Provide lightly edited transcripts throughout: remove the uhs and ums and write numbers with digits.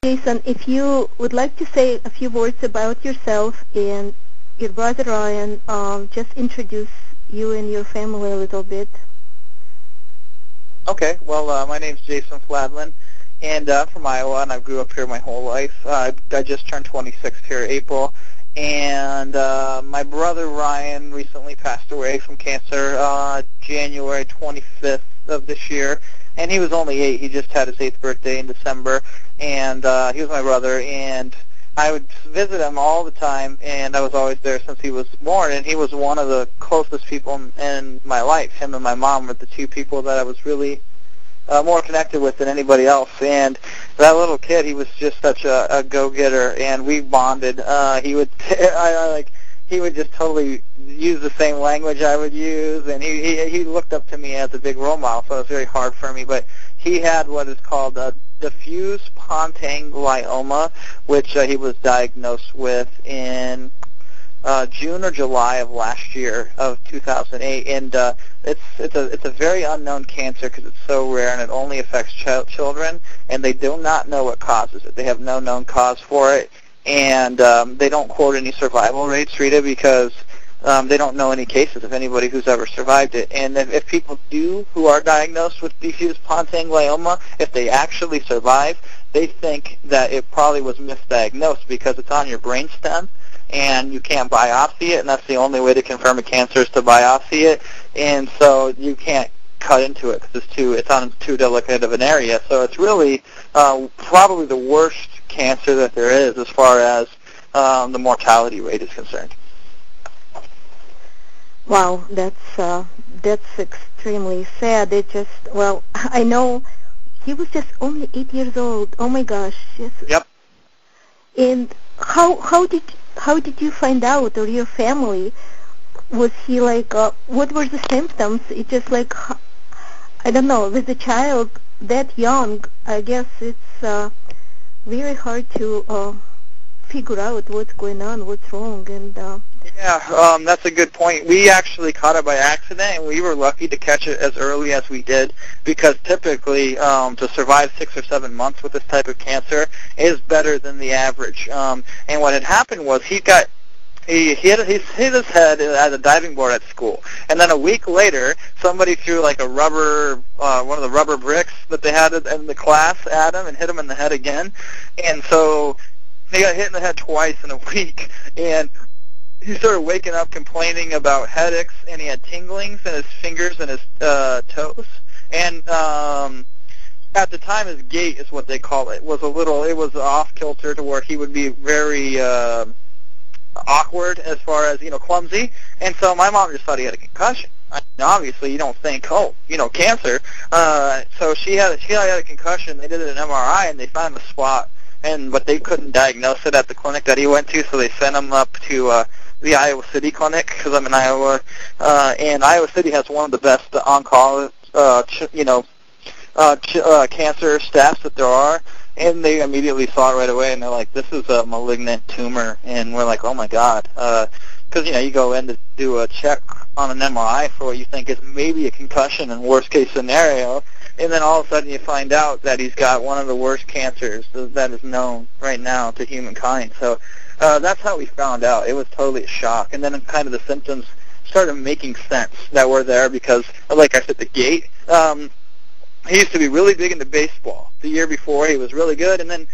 Jason, if you would like to say a few words about yourself and your brother Ryan, just introduce you and your family a little bit. Okay, well, my name's Jason Fladlien, and I'm from Iowa, and I grew up here my whole life. I just turned 26 here in April, and my brother Ryan recently passed away from cancer January 25th of this year, and he was only 8. He just had his 8th birthday in December, and he was my brother, and I would visit him all the time, and I was always there since he was born, and he was one of the closest people in my life. Him and my mom were the two people that I was really more connected with than anybody else, and that little kid, he was just such a go-getter, and we bonded. He would he would just totally use the same language I would use, and he looked up to me as a big role model, so it was very hard for me, but he had what is called diffuse pontine glioma, which he was diagnosed with in June or July of last year of 2008, and it's a very unknown cancer because it's so rare and it only affects children, and they do not know what causes it. They have no known cause for it, and they don't quote any survival rates, Rita, because they don't know any cases of anybody who's ever survived it. And if people who are diagnosed with diffuse pontine glioma, if they actually survive, they think that it probably was misdiagnosed because it's on your brainstem, and you can't biopsy it, and that's the only way to confirm a cancer is to biopsy it, and so you can't cut into it because it's on too delicate of an area. So it's really probably the worst cancer that there is as far as the mortality rate is concerned. Wow, that's extremely sad. Well, I know he was just only 8 years old. Oh my gosh. Yes. Yep. And how did you find out, or your family? Was he like, what were the symptoms? It's just like, I don't know, with a child that young, I guess it's very hard to figure out what's going on, what's wrong, and yeah, that's a good point. We actually caught it by accident, and we were lucky to catch it as early as we did, because typically to survive 6 or 7 months with this type of cancer is better than the average. And what had happened was he hit his head at a diving board at school, and then a week later, somebody threw like a rubber, one of the rubber bricks that they had in the class at him and hit him in the head again, and so he got hit in the head twice in a week, and he started waking up complaining about headaches, and he had tinglings in his fingers and his toes. And at the time, his gait is what they call it. It was off kilter to where he would be very awkward as far as, clumsy. And so my mom just thought he had a concussion. Obviously, you don't think, cancer. So she had a concussion. They did an MRI, and they found the spot. But they couldn't diagnose it at the clinic that he went to, so they sent him up to the Iowa City clinic, because I'm in Iowa, and Iowa City has one of the best on-call, cancer staffs that there are, and they immediately saw it right away, and they're like, this is a malignant tumor, and we're like, oh my God, because, you go in to do a check on an MRI for what you think is maybe a concussion in worst-case scenario, and then all of a sudden you find out that he's got one of the worst cancers that is known right now to humankind. So that's how we found out. It was totally a shock. And then kind of the symptoms started making sense that were there because, like I said, the gait. He used to be really big into baseball. The year before he was really good, and then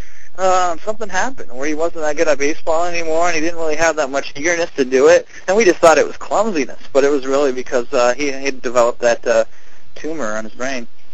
something happened where he wasn't that good at baseball anymore, and he didn't really have that much eagerness to do it. And we just thought it was clumsiness, but it was really because he had developed that tumor on his brain.